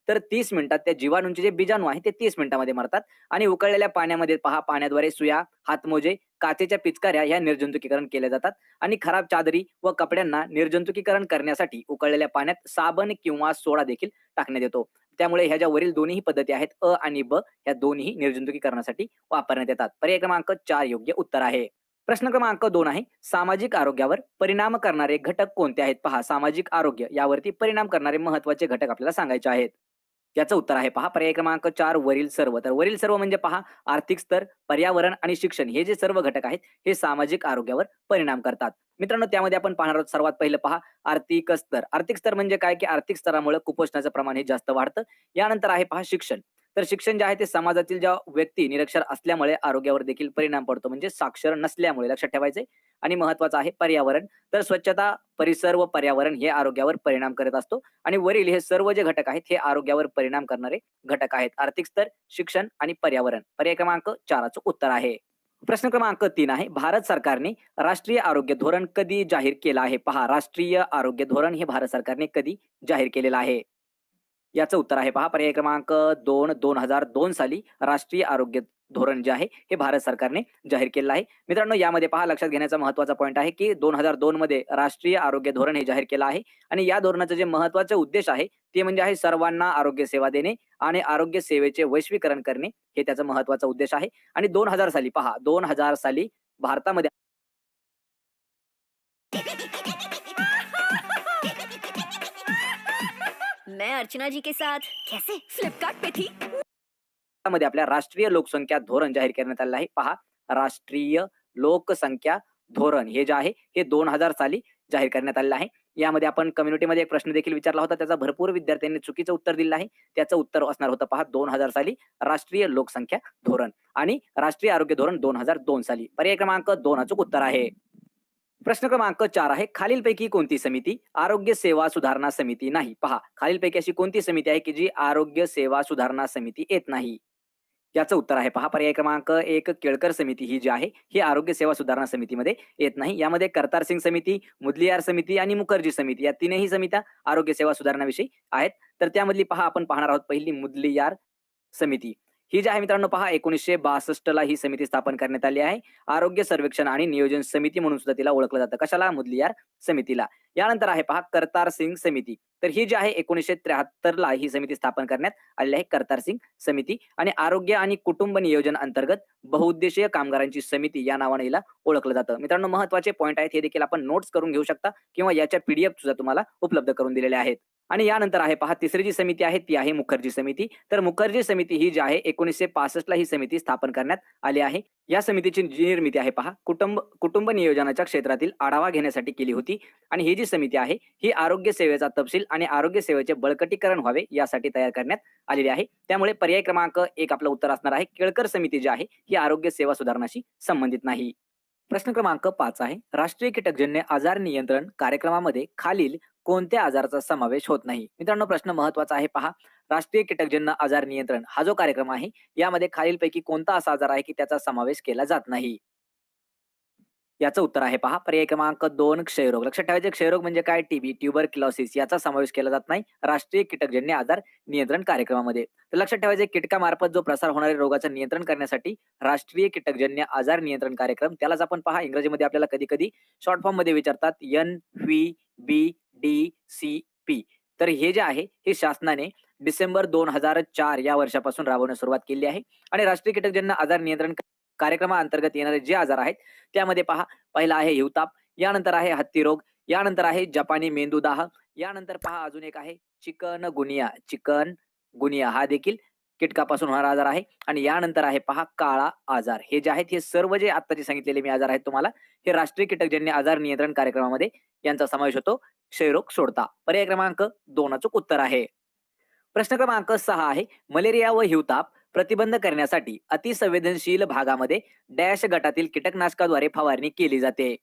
तर 30 मिनिटात त्या जीवाणूंचे जे बीजाणू आहे ते 30 मिनिटामध्ये मरतात. आणि उकळलेल्या पाण्यामध्ये पहा पाण्याद्वारे सुया, हातमोजे, काचेच्या पिचकाऱ्या ह्या निर्जंतुकीकरण केल्या जातात. आणि खराब चादरी व कपड्यांना निर्जंतुकीकरण करण्यासाठी उकळलेल्या पाण्यात साबण किंवा सोडा देखील टाकण्यात येतो. त्यामुळे ह्या ज्या वरील दोन्ही पद्धती आहेत अ आणि ब, ह्या दोन्ही निर्जंतुकीकरणासाठी वापरण्यात येतात. पर्याय क्रमांक 4 योग्य उत्तर आहे. प्रश्न क्रमांक 2 आहे, सामाजिक आरोग्यावर परिणाम करणारे घटक कोणते आहेत? पहा, सामाजिक आरोग्य यावरती परिणाम करणारे महत्त्वाचे घटक आपल्याला सांगायचे आहेत. याचं उत्तर आहे पहा पर्याय क्रमांक 4 वरील सर्व. तर वरील सर्व म्हणजे पहा आर्थिक स्तर, पर्यावरण आणि शिक्षण हे जे सर्व घटक आहेत हे सामाजिक आरोग्यावर परिणाम करतात. मित्रांनो, त्यामध्ये आपण पाहणार आहोत सर्वात पहिलं पहा आर्थिक स्तर. आर्थिक स्तर म्हणजे काय की आर्थिक स्तरामुळे कुपोषणाचं प्रमाण हे जास्त वाढतं. यानंतर आहे पहा शिक्षण. तर शिक्षण जे आहे ते समाजातील ज्या व्यक्ती निरक्षर असल्यामुळे आरोग्यावर देखील परिणाम पडतो, म्हणजे साक्षर नसल्यामुळे, लक्षात ठेवायचे. आणि महत्वाचं आहे पर्यावरण. तर स्वच्छता, परिसर व पर्यावरण हे आरोग्यावर परिणाम करत असतो. आणि वरील हे सर्व जे घटक आहेत हे आरोग्यावर परिणाम करणारे घटक आहेत. आर्थिक स्तर, शिक्षण आणि पर्यावरण. पर्याय क्रमांक 4 उत्तर आहे. प्रश्न क्रमांक 3 आहे, भारत सरकारने राष्ट्रीय आरोग्य धोरण कधी जाहीर केलं आहे? पहा, राष्ट्रीय आरोग्य धोरण हे भारत सरकारने कधी जाहीर केलेलं आहे? याचं उत्तर आहे पहा पर्याय क्रमांक 2 2002 साली राष्ट्रीय आरोग्य धोरण जे आहे हे भारत सरकारने जाहीर केलेलं आहे. मित्रांनो, यामध्ये पहा लक्षात घेण्याचा महत्त्वाचा पॉईंट आहे की 2002 मध्ये राष्ट्रीय आरोग्य धोरण हे जाहीर केलं आहे. आणि या धोरणाचं जे महत्त्वाचे उद्देश आहे ते म्हणजे आहे सर्वांना आरोग्य सेवा देणे आणि आरोग्य सेवेचे वैश्वीकरण करणे, हे त्याचा महत्त्वाचा उद्देश आहे. आणि 2000 साली पहा 2000 साली भारतामध्ये मैं अर्चना जी के साथ कैसे फ्लिपकार्ट पे थी। मध्ये आपल्या राष्ट्रीय लोकसंख्या धोरण जाहीर करण्यात आलेलं आहे. पहा, राष्ट्रीय लोकसंख्या धोरण हे जे आहे हे 2000 साली जाहीर करण्यात आलेलं आहे. यामध्ये आपण कम्युनिटीमध्ये एक प्रश्न देखील विचारला होता, त्याचा भरपूर विद्यार्थ्यांनी चुकीचं उत्तर दिलेलं आहे. त्याचं उत्तर असणार होतं पहा 2000 साली राष्ट्रीय लोकसंख्या धोरण. आणि राष्ट्रीय आरोग्य धोरण 2002 साली. पर्याय क्रमांक 2 अचूक उत्तर आहे. प्रश्न क्रमांक 4 आहे, खालीलपैकी कोणती समिती आरोग्य सेवा सुधारणा समिती नाही? पहा, खालीलपैकी अशी कोणती समिती आहे की जी आरोग्य सेवा सुधारणा समिती येत नाही? याचं उत्तर आहे पहा पर्याय क्रमांक 1 केळकर समिती ही जी आहे ही आरोग्य सेवा सुधारणा समितीमध्ये येत नाही. यामध्ये करतार सिंग समिती, मुदलियार समिती आणि मुखर्जी समिती या तीनही समित्या आरोग्य सेवा सुधारणाविषयी आहेत. तर त्यामधली पहा आपण पाहणार आहोत पहिली मुदलियार समिती. ही जी आहे मित्रांनो पहा 1962 ला ही समिती स्थापन करण्यात आली आहे. आरोग्य सर्वेक्षण आणि नियोजन समिती म्हणून सुद्धा तिला ओळखलं जातं. कशाला? मुदलियार समितीला. यानंतर आहे पहा करतार सिंग समिती. तर ही जी आहे 1973 ला ही समिती स्थापन करण्यात आलेली आहे, करतार सिंग समिती. आणि आरोग्य आणि कुटुंब नियोजन अंतर्गत बहुउद्देशीय कामगारांची समिती या नावाने हिला ओळखलं जातं. मित्रांनो, महत्त्वाचे पॉईंट आहेत हे देखील आपण नोट्स करून घेऊ शकता किंवा याच्या पीडीएफ सुद्धा तुम्हाला उपलब्ध करून दिलेल्या आहेत. आणि यानंतर आहे पहा तिसरी जी समिती आहे ती आहे मुखर्जी समिती. तर मुखर्जी समिती ही जी आहे 1965 ला ही समिती स्थापन करण्यात आली आहे. या समितीची जी निर्मिती आहे पहा कुटुंब नियोजनाच्या क्षेत्रातील आढावा घेण्यासाठी केली होती. आणि ही जी समिती आहे ही आरोग्य सेवेचा तपशील आणि आरोग्य सेवेचे बळकटीकरण व्हावे यासाठी तयार करण्यात आलेली आहे. त्यामुळे पर्याय क्रमांक 1 आपलं उत्तर असणार आहे. केळकर समिती जी आहे ही आरोग्य सेवा सुधारणाशी संबंधित नाही. प्रश्न क्रमांक 5 आहे, राष्ट्रीय कीटकजन्य आजार नियंत्रण कार्यक्रमामध्ये खालील कोणत्या आजाराचा समावेश होत नाही? मित्रांनो, प्रश्न महत्वाचा आहे पहा. राष्ट्रीय कीटकजन्य आजार नियंत्रण हा जो कार्यक्रम आहे यामध्ये खालीलपैकी कोणता असा आजार आहे की त्याचा समावेश केला जात नाही? याचं उत्तर आहे पहा पर्याय क्रमांक 2 क्षयरोग. लक्षात ठेवायचे, क्षयरोग म्हणजे काय? टीबी, ट्युबरक्युलोसिस याचा समावेश केला जात नाही राष्ट्रीय कीटकजन्य आजार नियंत्रण कार्यक्रमामध्ये. तर लक्षात ठेवायचे, कीटकामार्फत जो प्रसार होणाऱ्या रोगाचं नियंत्रण करण्यासाठी राष्ट्रीय कीटकजन्य आजार नियंत्रण कार्यक्रम, त्यालाच आपण पहा इंग्रजीमध्ये आपल्याला कधी कधी शॉर्ट फॉर्म मध्ये विचारतात NVBDCP. तर हे जे आहे हे शासनाने डिसेंबर 2004 या वर्षापासून राबवण्यास सुरुवात केली आहे. आणि राष्ट्रीय कीटकजन्य आजार नियंत्रण कार्यक्रमाअंतर्गत येणारे जे आजार आहेत त्यामध्ये पहा पहिला आहे हिवताप, यानंतर आहे हत्तीरोग, यानंतर आहे जपानी मेंदूदाह, यानंतर पहा अजून एक आहे चिकन गुनिया हा देखील कीटकापासून होणारा आजार आहे. आणि यानंतर आहे पहा काळा आजार. हे जे आहेत हे सर्व जे आत्ताचे सांगितलेले मी आजार आहेत तुम्हाला हे राष्ट्रीय कीटकजन्य आजार नियंत्रण कार्यक्रमामध्ये यांचा समावेश होतो, क्षयरोग सोडता. पर्याय क्रमांक 2 अचूक उत्तर आहे. प्रश्न क्रमांक 6 आहे, मलेरिया व हिवताप प्रतिबंध करण्यासाठी अतिसंवेदनशील भागामध्ये डॅश गटातील कीटकनाशकाद्वारे फवारणी केली जाते?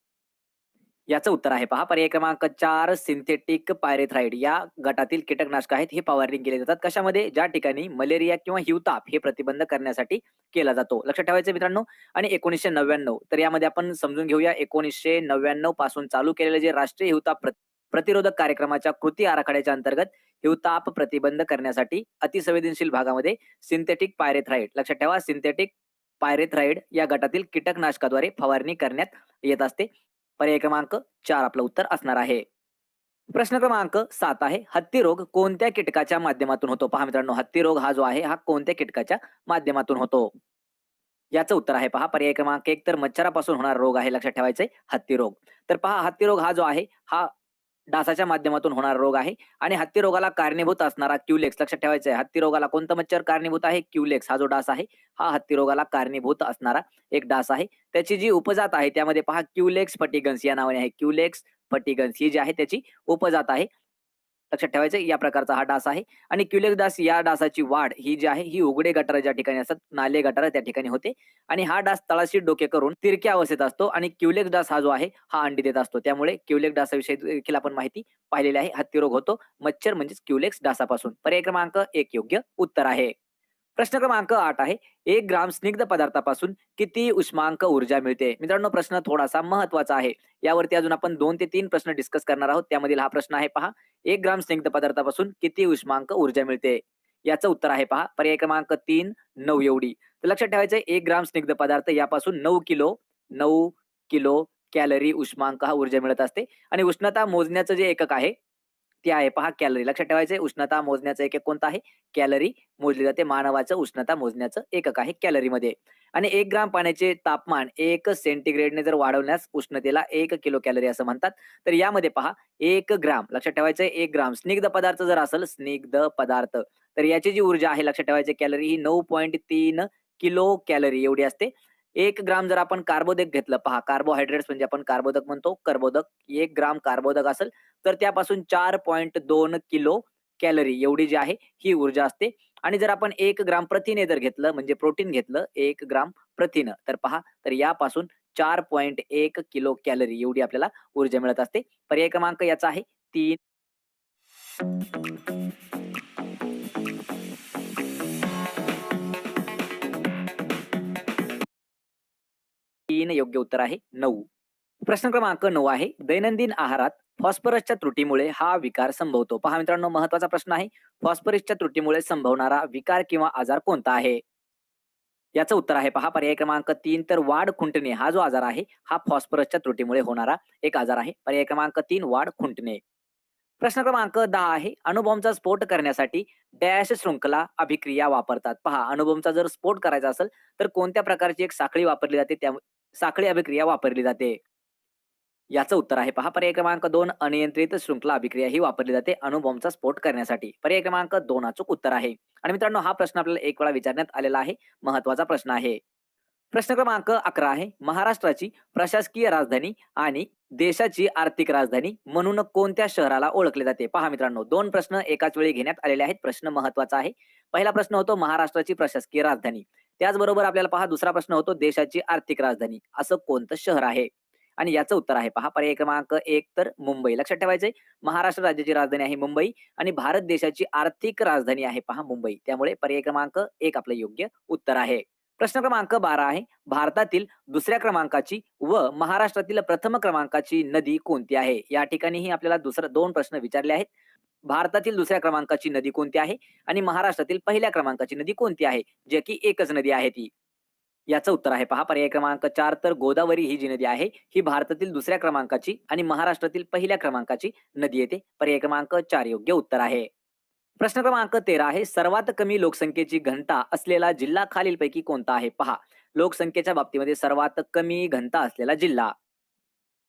याचं उत्तर आहे पहा पर्याय क्रमांक 4 सिंथेटिक पायरेथ्राइड या गटातील कीटकनाशक आहेत हे फवारणी केले जातात. कशामध्ये? ज्या ठिकाणी मलेरिया किंवा हिवताप हे प्रतिबंध करण्यासाठी केला जातो. लक्षात ठेवायचं मित्रांनो. आणि 1999 तर यामध्ये आपण समजून घेऊया 1999 पासून चालू केलेले जे राष्ट्रीय हिवताप प्रतिरोधक कार्यक्रमाच्या कृती आराखड्याच्या अंतर्गत हिवताप प्रतिबंध करण्यासाठी अतिसंवेदनशील भागामध्ये सिंथेटिक पायरेथ्राईड, लक्षात ठेवा सिंथेटिक पायरेथ्राईड या गटातील कीटकनाशकाद्वारे फवारणी करण्यात येत असते. पर्याय क्रमांक 4 आपलं उत्तर असणार आहे. प्रश्न क्रमांक 7 आहे, हत्ती रोग कोणत्या कीटकाच्या माध्यमातून होतो? पहा मित्रांनो, हत्ती रोग हा जो आहे हा कोणत्या कीटकाच्या माध्यमातून होतो? याचं उत्तर आहे पहा पर्याय क्रमांक 1 तर मच्छरापासून होणारा रोग आहे, लक्षात ठेवायचंय हत्ती रोग. तर पहा हत्ती रोग हा जो आहे हा डासाच्या माध्यमातून होणारा रोग आहे आणि हत्ती रोगाला कारणीभूत असणारा क्युलेक्स, लक्षात ठेवायचंय हत्ती रोगाला कोणतं मच्छर कारणीभूत आहे? क्युलेक्स हा जो डास आहे हा हत्ती रोगाला कारणीभूत असणारा एक डास आहे. त्याची जी उपजात आहे त्यामध्ये पहा क्युलेक्स फटिगन्स या नावाने आहे. क्युलेक्स फटिगन्स ही जी आहे त्याची उपजात आहे, लक्षात ठेवायचं या प्रकारचा हा डास आहे. आणि क्युलेक्स डास या डासाची वाढ ही जी आहे ही उघडे गटार ज्या ठिकाणी असतात, नाले गटार त्या ठिकाणी होते आणि हा डास तळाशी डोके करून तिरक्या अवस्थेत असतो आणि क्युलेक्स डास हा जो आहे हा अंडी देत असतो. त्यामुळे क्युलेक्स डासाविषयी देखील आपण माहिती पाहिलेली आहे. हत्ती रोग होतो मच्छर म्हणजेच क्युलेक्स डासापासून. पर्याय क्रमांक 1 योग्य उत्तर आहे. प्रश्न क्रमांक 8 आहे, 1 ग्राम स्निग्ध पदार्थापासून किती उष्मांक ऊर्जा मिळते? मित्रांनो प्रश्न थोडासा महत्वाचा आहे. यावरती अजून आपण 2 ते 3 प्रश्न डिस्कस करणार आहोत. त्यामधील हा प्रश्न आहे पहा, 1 ग्राम स्निग्ध पदार्थापासून किती उष्मांक ऊर्जा मिळते? याचं उत्तर आहे पहा पर्याय क्रमांक 3 9 एवढी. तर लक्षात ठेवायचंय 1 ग्राम स्निग्ध पदार्थ यापासून 9 किलो कॅलरी उष्मांक हा ऊर्जा मिळत असते आणि उष्णता मोजण्याचं जे एकक आहे ते आहे पहा कॅलरी. लक्षात ठेवायचंय उष्णता मोजण्याचं एकक कोणतं आहे? कॅलरी मोजली जाते. मानवाचं उष्णता मोजण्याचं एकक आहे कॅलरीमध्ये. आणि 1 ग्राम पाण्याचे तापमान 1 सेंटीग्रेडने जर वाढवण्यास उष्णतेला 1 किलो कॅलरी असं म्हणतात. तर यामध्ये पहा 1 ग्राम, लक्षात ठेवायचंय 1 ग्राम स्निग्ध पदार्थ जर असेल स्निग्ध पदार्थ तर याची जी ऊर्जा आहे लक्षात ठेवायची कॅलरी ही 9.3 किलो कॅलरी एवढी असते. 1 ग्राम जर आपण कार्बोदक घेतलं पहा कार्बोहायड्रेट्स म्हणजे आपण कार्बोदक म्हणतो कर्बोदक 1 ग्राम कार्बोदक असेल तर त्यापासून 4.2 किलो कॅलरी एवढी जी आहे ही ऊर्जा असते. आणि जर आपण 1 ग्राम प्रथिने जर घेतलं म्हणजे प्रोटीन घेतलं 1 ग्राम प्रथिन तर पहा तर यापासून 4.1 किलो कॅलरी एवढी आपल्याला ऊर्जा मिळत असते. पर्याय क्रमांक याचा आहे 3 योग्य उत्तर आहे 9. प्रश्न क्रमांक 9 आहे, दैनंदिन आहारात फॉस्फरसच्या त्रुटीमुळे हा विकार संभवतो. पहा मित्रांनो महत्वाचा प्रश्न आहे, फॉस्फरसच्या त्रुटीमुळे संभवणारा विकार किंवा आजार कोणता आहे? याचं उत्तर आहे पहा पर्याय क्रमांक 3 तर वाढ खुंटणे हा जो आजार आहे हा फॉस्फरसच्या त्रुटीमुळे होणारा एक आजार आहे. पर्याय क्रमांक 3 वाढ खुंटणे. प्रश्न क्रमांक 10 आहे, अणुबॉम्बचा स्फोट करण्यासाठी डॅश शृंखला अभिक्रिया वापरतात. पहा अणुबॉम्बचा जर स्फोट करायचा असेल तर कोणत्या प्रकारची एक साखळी वापरली जाते? त्या साखळी अभिक्रिया वापरली जाते. याचं उत्तर आहे पहा पर्याय क्रमांक 2 अनियंत्रित शृंखला अभिक्रिया ही वापरली जाते अणुबॉम्बचा स्फोट करण्यासाठी. पर्याय क्रमांक 2 अचूक उत्तर आहे. आणि मित्रांनो हा प्रश्न आपल्याला एक वेळा विचारण्यात आलेला आहे, महत्वाचा प्रश्न आहे. प्रश्न क्रमांक 11 आहे, महाराष्ट्राची प्रशासकीय राजधानी आणि देशाची आर्थिक राजधानी म्हणून कोणत्या शहराला ओळखले जाते? पहा मित्रांनो 2 प्रश्न एकाच वेळी घेण्यात आलेले आहेत. प्रश्न महत्वाचा आहे. पहिला प्रश्न होतो महाराष्ट्राची प्रशासकीय राजधानी, त्याचबरोबर आपल्याला पहा दुसरा प्रश्न होतो देशाची आर्थिक राजधानी असं कोणतं शहर आहे? आणि याचं उत्तर आहे पहा पर्याय क्रमांक 1 तर मुंबई. लक्षात ठेवायचंय महाराष्ट्र राज्याची राजधानी आहे मुंबई आणि भारत देशाची आर्थिक राजधानी आहे पहा मुंबई. त्यामुळे पर्याय क्रमांक 1 आपलं योग्य उत्तर आहे. प्रश्न क्रमांक 12 आहे, भारतातील दुसऱ्या क्रमांकाची व महाराष्ट्रातील प्रथम क्रमांकाची नदी कोणती आहे? या ठिकाणीही आपल्याला 2 प्रश्न विचारले आहेत. भारतातील दुसऱ्या क्रमांकाची नदी कोणती आहे आणि महाराष्ट्रातील पहिल्या क्रमांकाची नदी कोणती आहे? जे की एकच नदी आहे ती. याचं उत्तर आहे पहा पर्याय क्रमांक 4 तर गोदावरी ही जी नदी आहे ही भारतातील दुसऱ्या क्रमांकाची आणि महाराष्ट्रातील पहिल्या क्रमांकाची नदी येते. पर्याय क्रमांक 4 योग्य उत्तर आहे. प्रश्न क्रमांक 13 आहे, सर्वात कमी लोकसंख्येची घनता असलेला जिल्हा खालीलपैकी कोणता आहे? पहा लोकसंख्येच्या बाबतीमध्ये सर्वात कमी घनता असलेला जिल्हा.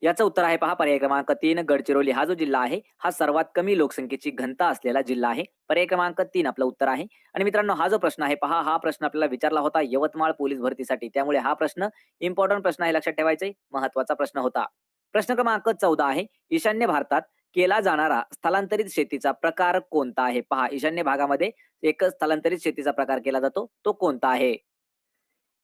याचं उत्तर आहे पहा पर्याय क्रमांक 3 गडचिरोली हा जो जिल्हा आहे हा सर्वात कमी लोकसंख्येची घनता असलेला जिल्हा आहे. पर्याय क्रमांक 3 आपलं उत्तर आहे. आणि मित्रांनो हा जो प्रश्न आहे पहा हा प्रश्न आपल्याला विचारला होता यवतमाळ पोलीस भरतीसाठी, त्यामुळे हा प्रश्न इम्पॉर्टंट प्रश्न आहे, लक्षात ठेवायचे महत्वाचा प्रश्न होता. प्रश्न क्रमांक 14 आहे, ईशान्य भारतात केला जाणारा स्थलांतरित शेतीचा प्रकार कोणता आहे? पहा ईशान्य भागामध्ये एक स्थलांतरित शेतीचा प्रकार केला जातो, तो कोणता आहे?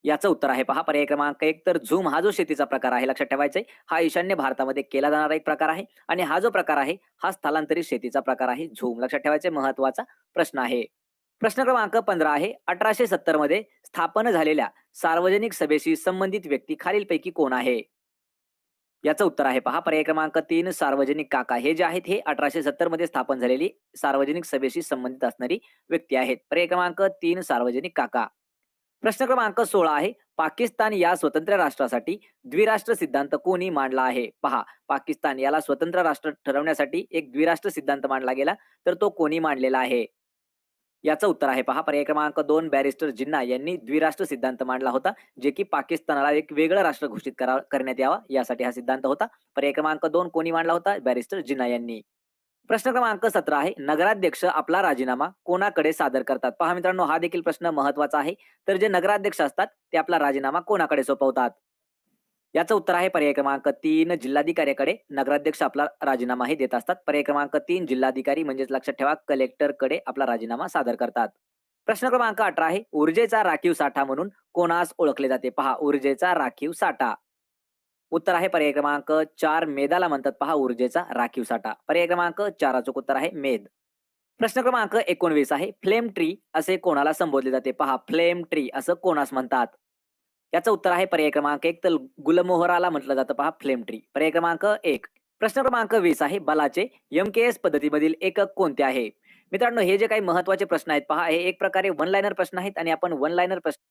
याचं उत्तर आहे पहा पर्याय क्रमांक 1 तर झूम हा जो शेतीचा प्रकार आहे, लक्षात ठेवायचंय हा ईशान्य भारतामध्ये केला जाणारा एक प्रकार आहे आणि हा जो प्रकार आहे हा स्थलांतरित शेतीचा प्रकार आहे झूम. लक्षात ठेवायचे महत्वाचा प्रश्न आहे. प्रश्न क्रमांक 15 आहे, 1870 मध्ये स्थापन झालेल्या सार्वजनिक सभेशी संबंधित व्यक्ती खालीलपैकी कोण आहे? याचं उत्तर आहे पहा पर्याय क्रमांक 3 सार्वजनिक काका. हे जे आहेत हे 1870 मध्ये स्थापन झालेली सार्वजनिक सभेशी संबंधित असणारी व्यक्ती आहेत. पर्याय क्रमांक 3 सार्वजनिक काका. प्रश्न क्रमांक 16 आहे. पाकिस्तान या स्वतंत्र राष्ट्रासाठी द्विराष्ट्र सिद्धांत कोणी मांडला आहे? पहा, पाकिस्तान याला स्वतंत्र राष्ट्र ठरवण्यासाठी एक द्विराष्ट्र सिद्धांत मांडला गेला, तर तो कोणी मांडलेला आहे? याचं उत्तर आहे पहा पर्याय क्रमांक 2 बॅरिस्टर जिन्ना यांनी द्विराष्ट्र सिद्धांत मांडला होता, जे की पाकिस्तानाला एक वेगळं राष्ट्र घोषित करण्यात यावा यासाठी हा सिद्धांत होता. पर्याय क्रमांक 2 कोणी मांडला होता? बॅरिस्टर जिन्ना यांनी. प्रश्न क्रमांक 17 आहे. नगराध्यक्ष आपला राजीनामा कोणाकडे सादर करतात? पहा मित्रांनो, हा देखील प्रश्न महत्त्वाचा आहे. तर जे नगराध्यक्ष असतात ते आपला राजीनामा कोणाकडे सोपवतात? याचं उत्तर आहे पर्याय क्रमांक 3 जिल्हाधिकाऱ्याकडे नगराध्यक्ष आपला राजीनामा हे देत असतात. पर्याय क्रमांक 3 जिल्हाधिकारी म्हणजेच लक्षात ठेवा कलेक्टरकडे आपला राजीनामा सादर करतात. प्रश्न क्रमांक 18 आहे. ऊर्जेचा राखीव साठा म्हणून कोणास ओळखले जाते? पहा, ऊर्जेचा राखीव साठा. उत्तर आहे पर्याय क्रमांक 4 मेदाला म्हणतात पहा ऊर्जेचा राखीव साठा. पर्याय क्रमांक 4 अचूक उत्तर आहे मेद. प्रश्न क्रमांक 19 आहे. फ्लेम ट्री असे कोणाला संबोधले जाते? पहा, फ्लेम ट्री असं कोणास म्हणतात? याचं उत्तर आहे पर्याय क्रमांक 1 तर गुलमोहराला म्हटलं जातं पहा फ्लेम ट्री. पर्याय क्रमांक 1. प्रश्न क्रमांक 20 आहे. बलाचे एमकेएस पद्धतीमधील एकक कोणते आहे? मित्रांनो, हे जे काही महत्त्वाचे प्रश्न आहेत पहा, हे एक प्रकारे वन लाइनर प्रश्न आहेत आणि आपण वन लाइनर प्रश्न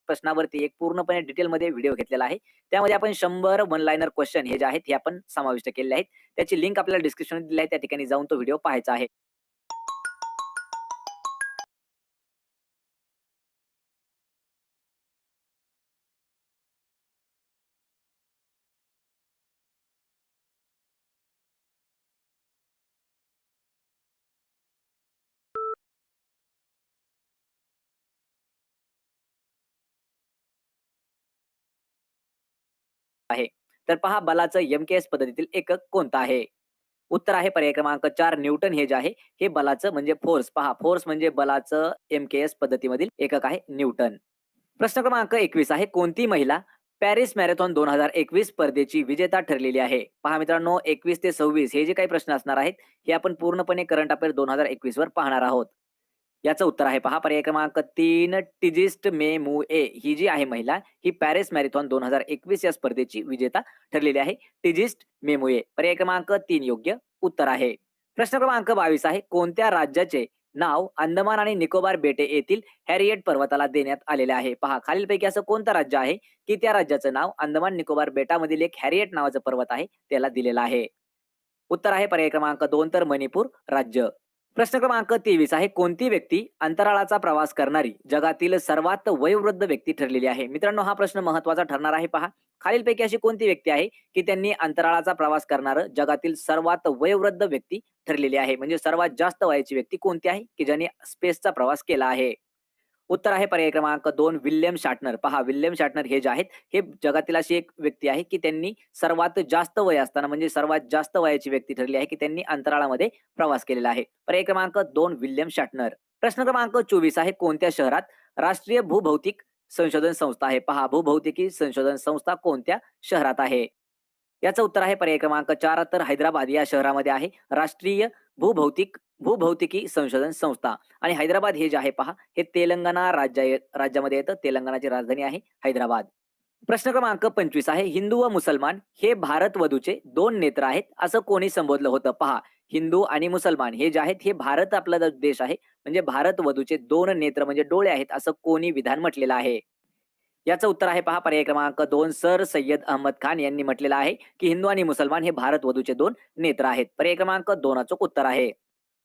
प्रश्नावरती एक पूर्णपणे डिटेलमध्ये व्हिडिओ घेतलेला आहे. त्यामध्ये आपण 100 वन लाइनर क्वेश्चन हे जे आहेत हे आपण समाविष्ट केलेले आहेत. त्याची लिंक आपल्याला डिस्क्रिप्शनमध्ये दिली आहे. त्या ठिकाणी जाऊन तो व्हिडिओ पाहायचा आहे. आहे. तर पहा बलाचं एम-के-एस पद्धतीतील एकक कोणतं आहे? उत्तर आहे पर्याय क्रमांक 4 न्यूटन हे जे आहे हे बलाचं म्हणजे फोर्स. पहा फोर्स म्हणजे बलाचं एम-के-एस पद्धतीमधील एकक आहे न्यूटन. प्रश्न क्रमांक 21 आहे कोणती महिला पॅरिस मॅरेथॉन 2021 स्पर्धेची विजेता ठरलेली आहे? पहा मित्रांनो 21 ते 26 हे जे काही प्रश्न असणार आहेत हे आपण पूर्णपणे करंट अफेअर 2021 वर पाहणार आहोत. याचं उत्तर आहे पहा पर्याय क्रमांक 3 टिजिस्ट मेमुए ही जी आहे महिला ही पॅरिस मॅरेथॉन 2021 या स्पर्धेची विजेता ठरलेली आहे. टिजिस्ट मेमुए पर्याय क्रमांक 3 योग्य उत्तर आहे. प्रश्न क्रमांक 22 आहे कोणत्या राज्याचे नाव अंदमान आणि निकोबार बेटे येथील हॅरिएट पर्वताला देण्यात आलेले आहे? पहा खालीलपैकी असं कोणतं राज्य आहे की त्या राज्याचं नाव अंदमान निकोबार बेटामधील एक हॅरिएट नावाचं पर्वत आहे त्याला दिलेलं आहे? उत्तर आहे पर्याय क्रमांक 2 तर मणिपूर राज्य. प्रश्न क्रमांक 23 आहे कोणती व्यक्ती अंतराळाचा प्रवास करणारी जगातील सर्वात वयोवृद्ध व्यक्ती ठरलेली आहे? मित्रांनो हा प्रश्न महत्त्वाचा ठरणार आहे. पहा खालीलपैकी अशी कोणती व्यक्ती आहे की त्यांनी अंतराळाचा प्रवास करणारं जगातील सर्वात वयोवृद्ध व्यक्ती ठरलेली आहे? म्हणजे सर्वात जास्त वयाची व्यक्ती कोणती आहे की ज्याने स्पेसचा प्रवास केला आहे? उत्तर आहे पर्याय क्रमांक 2 विल्यम शाटनर. पहा विल्यम शाटनर हे जे आहेत हे जगातील अशी एक व्यक्ती आहे की त्यांनी सर्वात जास्त वय असताना म्हणजे सर्वात जास्त वयाची व्यक्ती ठरली आहे की त्यांनी अंतराळामध्ये प्रवास केलेला आहे. पर्याय क्रमांक 2 विल्यम शाटनर. प्रश्न क्रमांक 24 आहे कोणत्या शहरात राष्ट्रीय भूभौतिक संशोधन संस्था आहे? पहा भूभौतिकी संशोधन संस्था कोणत्या शहरात आहे? याचं उत्तर आहे पर्याय क्रमांक 4 तर हैदराबाद या शहरामध्ये आहे राष्ट्रीय भूभौतिकी संशोधन संस्था. आणि हैदराबाद हे जे आहे पहा हे तेलंगणा राज्यामध्ये येतं. तेलंगणाची राजधानी आहे हैदराबाद. प्रश्न क्रमांक 25 आहे हिंदू व मुसलमान हे भारत वधूचे 2 नेत्र आहेत असं कोणी संबोधलं होतं? पहा हिंदू आणि मुसलमान हे जे आहेत हे भारत आपला जो देश आहे म्हणजे भारत वधूचे 2 नेत्र म्हणजे डोळे आहेत असं कोणी विधान म्हटलेलं आहे? याचं उत्तर आहे पहा पर्याय क्रमांक 2 सर सय्यद अहमद खान यांनी म्हटलेलं आहे की हिंदू आणि मुसलमान हे भारत वधूचे 2 नेत्र आहेत. पर्याय क्रमांक 2 अचूक उत्तर आहे.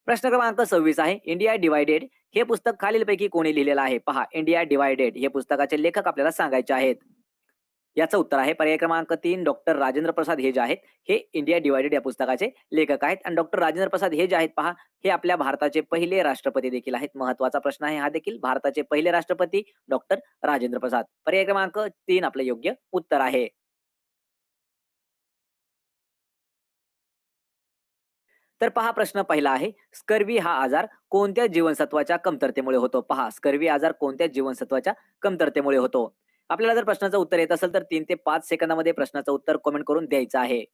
प्रश्न क्रमांक 26 आहे इंडिया डिवायडेड हे पुस्तक खालीलपैकी कोणी लिहिलेलं आहे? पहा इंडिया डिवायडेड हे पुस्तकाचे लेखक आपल्याला सांगायचे आहेत. याचं उत्तर आहे पर्याय क्रमांक 3 डॉक्टर राजेंद्र प्रसाद हे जे आहेत हे इंडिया डिवायडेड या पुस्तकाचे लेखक आहेत. आणि डॉक्टर राजेंद्र प्रसाद हे जे आहेत पहा हे आपल्या भारताचे पहिले राष्ट्रपती देखील आहेत. महत्वाचा प्रश्न आहे हा देखील. भारताचे पहिले राष्ट्रपती डॉक्टर राजेंद्र प्रसाद. पर्याय क्रमांक 3 आपलं योग्य उत्तर आहे. तर पहा प्रश्न पहिला आहे स्कर्वी हा आजार कोणत्या जीवनसत्वाच्या कमतरतेमुळे होतो? पहा स्कर्वी आजार कोणत्या जीवनसत्वाच्या कमतरतेमुळे होतो? आपल्याला जर प्रश्नाचं उत्तर येत असेल तर 3 ते 5 सेकंदामध्ये प्रश्नाचं उत्तर कमेंट करून द्यायचं आहे.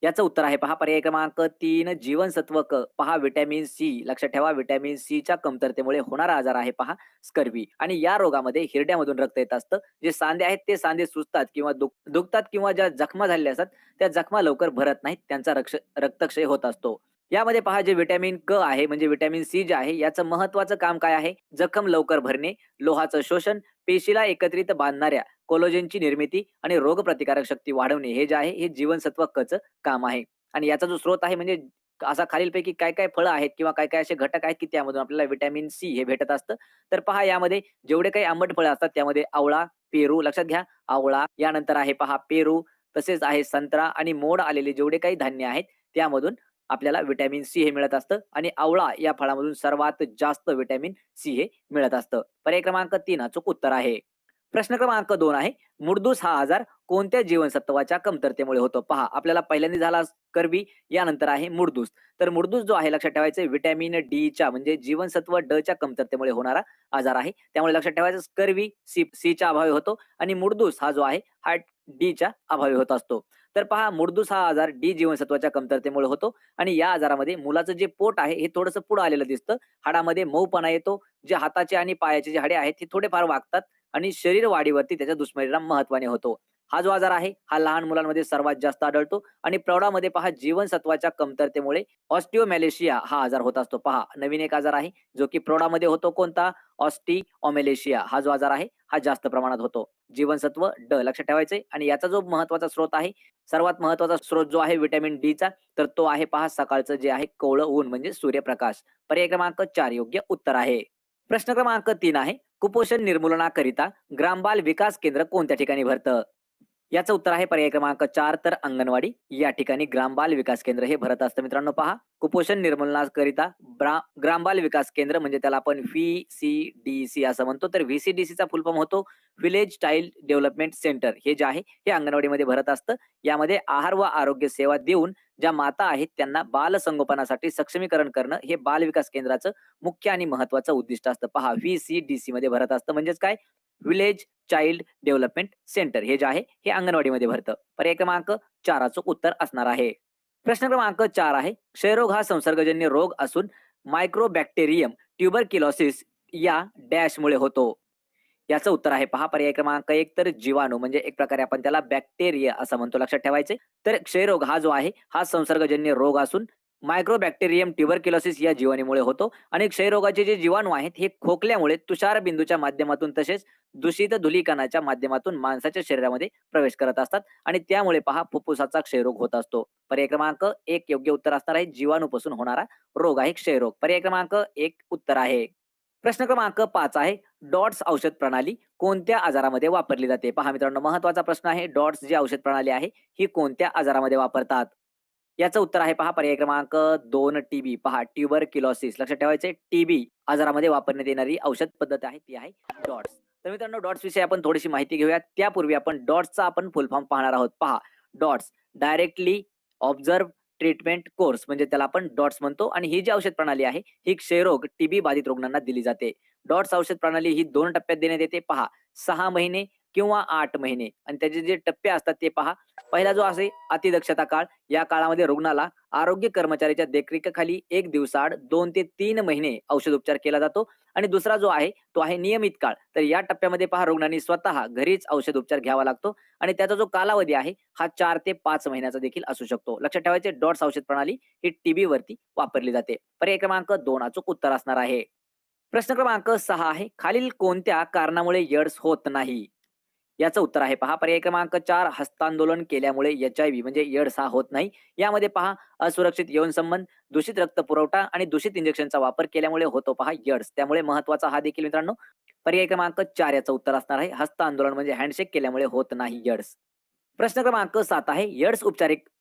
याचं उत्तर आहे पहा पर्याय क्रमांक 3 जीवनसत्व क. पहा व्हिटॅमिन सी लक्षात ठेवा व्हिटॅमिन सी च्या कमतरतेमुळे होणारा आजार आहे पहा स्कर्वी. आणि या रोगामध्ये हिरड्यामधून रक्त येत असतं. जे सांधे आहेत ते सांधे सुजतात किंवा दुखतात किंवा ज्या जखमा झालेल्या असतात त्या जखमा लवकर भरत नाहीत. त्यांचा रक्तक्षय होत असतो. यामध्ये पहा जे व्हिटॅमिन क आहे म्हणजे व्हिटॅमिन सी जे आहे याचं महत्वाचं काम काय आहे? जखम लवकर भरणे, लोहाचं शोषण, पेशीला एकत्रित बांधणाऱ्या कोलोजेनची निर्मिती आणि रोगप्रतिकारक शक्ती वाढवणे हे जे आहे हे जीवनसत्व क चं काम आहे. आणि याचा जो स्रोत आहे म्हणजे असा खालीलपैकी काय काय फळं आहेत किंवा काय काय असे घटक आहेत की त्यामधून आपल्याला व्हिटॅमिन सी हे भेटत असतं. तर पहा यामध्ये जेवढे काही आंबट फळं असतात त्यामध्ये आवळा, पेरू लक्षात घ्या आवळा, यानंतर आहे पहा पेरू, तसेच आहे संत्रा आणि मोड आलेले जेवढे काही धान्य आहेत त्यामधून आपल्याला व्हिटॅमिन सी हे मिळत असतं. आणि आवळा या फळामधून सर्वात जास्त व्हिटॅमिन सी हे मिळत असतं. पर्याय क्रमांक 3 अचूक उत्तर आहे. प्रश्न क्रमांक 2 आहे मुर्दूस हा आजार कोणत्या जीवनसत्वाच्या कमतरतेमुळे होतो? पहा आपल्याला पहिल्यांदा झाला स्कर्वी, यानंतर आहे मुर्दूस. तर मुर्दूस जो आहे लक्षात ठेवायचं व्हिटॅमिन डी च्या म्हणजे जीवनसत्व ड च्या कमतरतेमुळे होणारा आजार आहे. त्यामुळे लक्षात ठेवायचं स्कर्वी सी च्या अभावी होतो आणि मुर्दूस हा जो आहे हा डी च्या अभावी होत असतो. तर पहा मुर्दूस हा आजार डी जीवनसत्वाच्या कमतरतेमुळे होतो. आणि या आजारामध्ये मुलाचं जे पोट आहे हे थोडंसं पुढं आलेलं दिसतं. हाडामध्ये मऊपणा येतो. जे हाताचे आणि पायाचे जे हाडे आहेत ते थोडेफार वागतात आणि शरीर वाढीवरती त्याचा दुष्परिणाम महत्वाने होतो. हा जो आजार आहे हा लहान मुलांमध्ये सर्वात जास्त आढळतो. आणि प्रौढामध्ये पहा जीवनसत्वाच्या कमतरतेमुळे ऑस्टिओमॅलेशिया हा आजार होत असतो. पहा नवीन एक आजार आहे जो की प्रौढामध्ये होतो. कोणता? ऑस्टिओमॅलेशिया हा जो आजार आहे हा जास्त प्रमाणात होतो. जीवनसत्व ड लक्षात ठेवायचंय आणि याचा जो महत्वाचा स्रोत आहे, सर्वात महत्वाचा स्रोत जो आहे व्हिटॅमिन डीचा, तर तो आहे पहा सकाळचं जे आहे कोवळं ऊन म्हणजे सूर्यप्रकाश. पर्याय क्रमांक 4 योग्य उत्तर आहे. प्रश्न क्रमांक 3 आहे, कुपोषण निर्मूलनाकरिता ग्रामबाल विकास केंद्र कोणत्या ठिकाणी भरतं? याचं उत्तर आहे पर्याय क्रमांक 4 तर अंगणवाडी या ठिकाणी ग्रामबाल विकास केंद्र हे भरत असतं. मित्रांनो पहा, कुपोषण निर्मूलनाकरिता ग्रामबाल विकास केंद्र म्हणजे त्याला आपण व्ही-सी-डी-सी असं म्हणतो. तर व्ही-सी-डी-सीचा फुल फॉर्म होतो व्हिलेज चाइल्ड डेव्हलपमेंट सेंटर. हे जे आहे हे अंगणवाडीमध्ये भरत असतं. यामध्ये आहार व आरोग्य सेवा देऊन ज्या माता आहेत त्यांना बालसंगोपनासाठी सक्षमीकरण करणं हे बाल विकास केंद्राचं मुख्य आणि महत्वाचं उद्दिष्ट असतं. पहा, व्ही-सी-डी-सी मध्ये भरत असतं म्हणजेच काय, व्हिलेज चाइल्ड डेव्हलपमेंट सेंटर हे जे आहे हे अंगणवाडीमध्ये भरतं. पर्याय क्रमांक 4 उत्तर असणार आहे. प्रश्न क्रमांक 4 आहे, क्षयरोग हा संसर्गजन्य रोग असून मायक्रोबॅक्टेरियम ट्युबरक्युलोसिस या डॅशमुळे होतो. याचं उत्तर आहे पहा पर्याय क्रमांक 1 तर जीवाणू म्हणजे एक प्रकारे आपण त्याला बॅक्टेरिया असं म्हणतो, लक्षात ठेवायचे. तर क्षयरोग हा जो आहे हा संसर्गजन्य रोग असून मायक्रोबॅक्टेरियम ट्युबरक्युलोसिस या जीवाणूमुळे होतो आणि क्षयरोगाचे जे जीवाणू आहेत हे खोकल्यामुळे तुषार बिंदूच्या माध्यमातून तसेच दूषित धुलीकणाच्या माध्यमातून माणसाच्या शरीरामध्ये प्रवेश करत असतात आणि त्यामुळे पहा फुफ्फुसाचा क्षयरोग होत असतो. पर्याय क्रमांक 1 योग्य उत्तर असणार आहे. जीवाणूपासून होणारा रोग आहे क्षयरोग. पर्याय क्रमांक 1 उत्तर आहे. प्रश्न क्रमांक 5 आहे, डॉट्स औषध प्रणाली कोणत्या आजारामध्ये वापरली जाते? पहा मित्रांनो, महत्वाचा प्रश्न आहे. डॉट्स जी औषध प्रणाली आहे ही कोणत्या आजारामध्ये वापरतात? याचं उत्तर आहे पहा पर्याय क्रमांक 2 टीबी. पहा, ट्युबरक्युलोसिस लक्षात ठेवायचे. टीबी आजारामध्ये वापरण्यात येणारी औषध पद्धत आहे ती आहे डॉट्स. तर मित्रांनो, डॉट्स विषयी आपण थोडीशी माहिती घेऊया. त्यापूर्वी आपण डॉट्सचा आपण फुल फॉर्म पाहणार आहोत. पहा, dots directly observe treatment course म्हणजे त्याला आपण डॉट्स म्हणतो आणि ही जी औषध प्रणाली आहे ही क्षयरोग टीबी बाधित रुग्णांना दिली जाते. डॉट्स औषध प्रणाली ही 2 टप्प्यात देण्यात येते. पहा, 6 महिने किंवा 8 महिने आणि त्याचे जे टप्पे असतात ते पहा. पहिला जो असे अतिदक्षता काळ, या काळामध्ये रुग्णाला आरोग्य कर्मचाऱ्याच्या देखरेखीखाली 1 दिवसाआड 2 ते 3 महिने औषध उपचार केला जातो आणि दुसरा जो आहे तो आहे नियमित काळ. तर या टप्प्यामध्ये पहा रुग्णांनी स्वतः घरीच औषध उपचार घ्यावा लागतो आणि त्याचा जो कालावधी आहे हा 4 ते 5 महिन्याचा देखील असू शकतो. लक्षात ठेवायचे, डॉट्स औषध प्रणाली ही टीबी वरती वापरली जाते. पर्याय क्रमांक 2 अचूक उत्तर असणार आहे. प्रश्न क्रमांक 6 आहे, खालील कोणत्या कारणामुळे एड्स होत नाही? याचं उत्तर आहे पहा पर्याय क्रमांक 4 हस्तांदोलन केल्यामुळे एच-आय-व्ही म्हणजे एड्स हा होत नाही. यामध्ये पहा असुरक्षित यौन संबंध, दूषित रक्त पुरवठा आणि दूषित इंजेक्शनचा वापर केल्यामुळे होतो पहा एड्स. त्यामुळे महत्वाचा हा देखील मित्रांनो पर्याय क्रमांक 4 याचं उत्तर असणार आहे. हस्तांदोलन म्हणजे हँडशेक केल्यामुळे होत नाही एड्स. प्रश्न क्रमांक 7 आहे, एड्स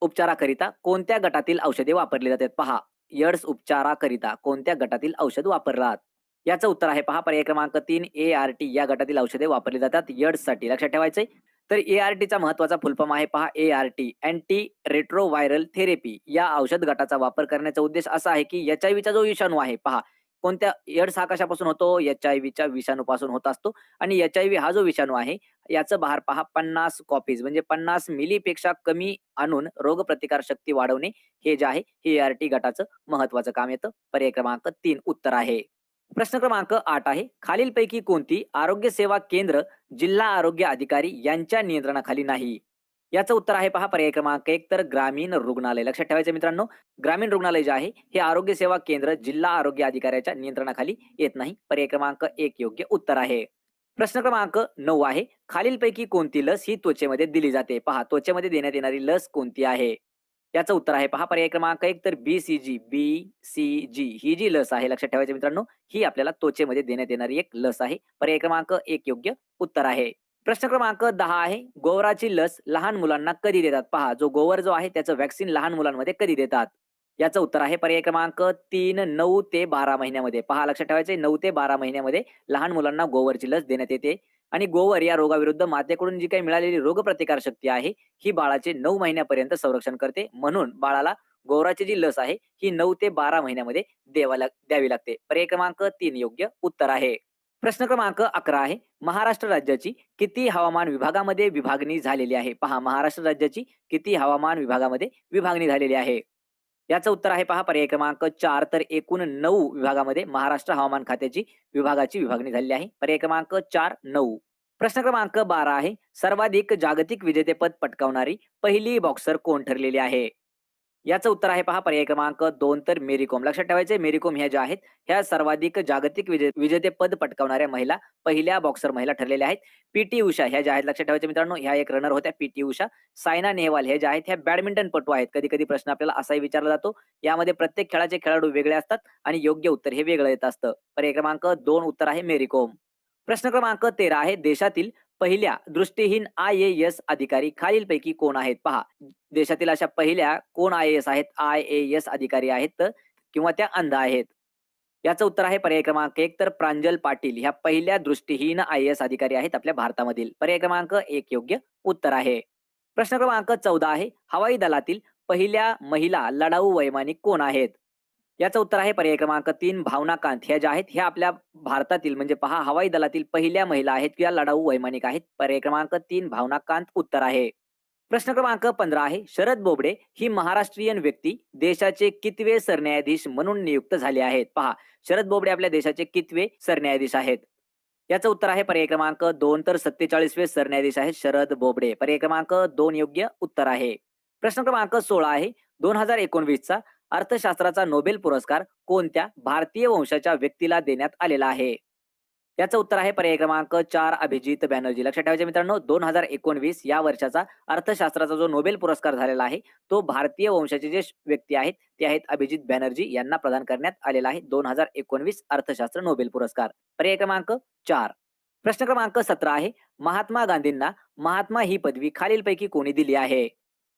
उपचाराकरिता कोणत्या गटातील औषधे वापरली जातात? पहा, एड्स उपचाराकरिता कोणत्या गटातील औषध वापरतात? याचं उत्तर आहे पहा पर्याय क्रमांक 3 ART या गटातील औषधे वापरली जातात एड्ससाठी. लक्षात ठेवायचंय. तर ARTचा महत्वाचा फुल फॉर्म आहे पहा ART, अँटी रेट्रोव्हायरल थेरपी. या औषध गटाचा वापर करण्याचा उद्देश असा आहे की एच-आय-व्हीचा जो विषाणू आहे पहा, कोणत्या एड्स हा कशापासून होतो? एच-आय-व्हीच्या विषाणूपासून होत असतो आणि एच-आय-व्ही हा जो विषाणू आहे याचं बहार पहा 50 कॉपीज म्हणजे 50 मिलीपेक्षा कमी आणून रोगप्रतिकार शक्ती वाढवणे हे जे आहे हे ART गटाचं महत्वाचं काम येतं. पर्याय क्रमांक 3 उत्तर आहे. प्रश्न क्रमांक 8 आहे, खालीलपैकी कोणती आरोग्य सेवा केंद्र जिल्हा आरोग्य अधिकारी यांच्या नियंत्रणाखाली नाही? याचं उत्तर आहे पहा पर्याय क्रमांक 1 तर ग्रामीण रुग्णालय. लक्षात ठेवायचं मित्रांनो, ग्रामीण रुग्णालय जे आहे हे आरोग्य सेवा केंद्र जिल्हा आरोग्य अधिकाऱ्याच्या नियंत्रणाखाली येत नाही. पर्याय क्रमांक 1 योग्य उत्तर आहे. प्रश्न क्रमांक 9 आहे, खालीलपैकी कोणती लस ही त्वचेमध्ये दिली जाते? पहा, त्वचेमध्ये देण्यात येणारी लस कोणती आहे? याचं उत्तर आहे पहा पर्याय क्रमांक 1 तर BCG ही जी लस आहे लक्षात ठेवायचं मित्रांनो, ही आपल्याला त्वचेमध्ये देण्यात येणारी एक लस आहे. पर्याय क्रमांक 1 योग्य उत्तर आहे. प्रश्न क्रमांक 10 आहे, गोवराची लस लहान मुलांना कधी देतात? पहा, जो गोवर जो आहे त्याचं व्हॅक्सिन लहान मुलांमध्ये कधी देतात? याचं उत्तर आहे पर्याय क्रमांक 3 9 ते 12 महिन्यामध्ये. पहा, लक्षात ठेवायचे 9 ते 12 महिन्यामध्ये लहान मुलांना गोवरची लस देण्यात येते आणि गोवर या रोगाविरुद्ध मातेकडून जी काही मिळालेली रोगप्रतिकार शक्ती आहे ही बाळाचे 9 महिन्यापर्यंत संरक्षण करते. म्हणून बाळाला गोवराची जी लस आहे ही 9 ते 12 महिन्यामध्ये द्यावी लागते. पर्याय क्रमांक 3 योग्य उत्तर आहे. प्रश्न क्रमांक 11 आहे, महाराष्ट्र राज्याची किती हवामान विभागामध्ये विभागणी झालेली आहे? पहा, महाराष्ट्र राज्याची किती हवामान विभागामध्ये विभागणी झालेली आहे? याचं उत्तर आहे पहा पर्याय क्रमांक 4 तर एकूण 9 विभागामध्ये महाराष्ट्र हवामान खात्याची विभागाची विभागणी झालेली आहे. पर्याय क्रमांक 4 9. प्रश्न क्रमांक 12 आहे, सर्वाधिक जागतिक विजेतेपद पटकावणारी पहिली बॉक्सर कोण ठरलेली आहे? याचं उत्तर आहे पहा पर्याय क्रमांक 2 तर मेरी कोम. लक्षात ठेवायचे मेरी कोम ह्या ज्या आहेत ह्या सर्वाधिक जागतिक विजेतेपद पटकावणाऱ्या महिला पहिल्या बॉक्सर महिला ठरलेल्या आहेत. पी.टी. उषा ह्या ज्या आहेत लक्षात ठेवायचे मित्रांनो ह्या एक रनर होत्या पी.टी. उषा. सायना नेहवाल हे ज्या आहेत ह्या बॅडमिंटनपटू आहेत. कधी-कधी प्रश्न आपल्याला असाही विचारला जातो. यामध्ये प्रत्येक खेळाचे खेळाडू वेगळे असतात आणि योग्य उत्तर हे वेगळं येत असतं. पर्याय क्रमांक 2 उत्तर आहे मेरी कोम. प्रश्न क्रमांक 13 आहे देशातील पहिल्या दृष्टीहीन आय-ए-एस अधिकारी खालीलपैकी कोण आहेत? पहा देशातील अशा पहिल्या कोण आय-ए-एस आहेत? आय-ए-एस अधिकारी आहेत तर किंवा त्या अंध आहेत. याचं उत्तर आहे पर्याय क्रमांक 1 तर प्रांजल पाटील ह्या पहिल्या दृष्टीहीन आय-ए-एस अधिकारी आहेत आपल्या भारतामधील. पर्याय क्रमांक 1 योग्य उत्तर आहे. प्रश्न क्रमांक 14 आहे हवाई दलातील पहिल्या महिला लढाऊ वैमानिक कोण आहेत? याचं उत्तर आहे पर्याय क्रमांक 3 भावना कांत ह्या ज्या आहेत ह्या आपल्या भारतातील म्हणजे पहा हवाई दलातील पहिल्या महिला आहेत किंवा लढाऊ वैमानिक आहेत. पर्याय क्रमांक 3 भावना कांत उत्तर आहे. प्रश्न क्रमांक 15 आहे शरद बोबडे ही महाराष्ट्रीयन व्यक्ती देशाचे कितवे सरन्यायाधीश म्हणून नियुक्त झाले आहेत? पहा शरद बोबडे आपल्या देशाचे कितवे सरन्यायाधीश आहेत? याचं उत्तर आहे पर्याय क्रमांक 2 तर 47वे सरन्यायाधीश आहेत शरद बोबडे. पर्याय क्रमांक 2 योग्य उत्तर आहे. प्रश्न क्रमांक 16 आहे 2019 चा अर्थशास्त्राचा नोबेल पुरस्कार कोणत्या भारतीय वंशाच्या व्यक्तीला देण्यात आलेला आहे? याचं उत्तर आहे पर्याय क्रमांक 4 अभिजित बॅनर्जी. लक्षात ठेवायचे मित्रांनो 2019 या वर्षाचा अर्थशास्त्राचा जो नोबेल पुरस्कार झालेला आहे तो भारतीय वंशाचे जे व्यक्ती आहेत ते आहेत अभिजित बॅनर्जी यांना प्रदान करण्यात आलेला आहे 2019 अर्थशास्त्र नोबेल पुरस्कार. पर्याय क्रमांक 4. प्रश्न क्रमांक 17 आहे महात्मा गांधींना महात्मा ही पदवी खालीलपैकी कोणी दिली आहे?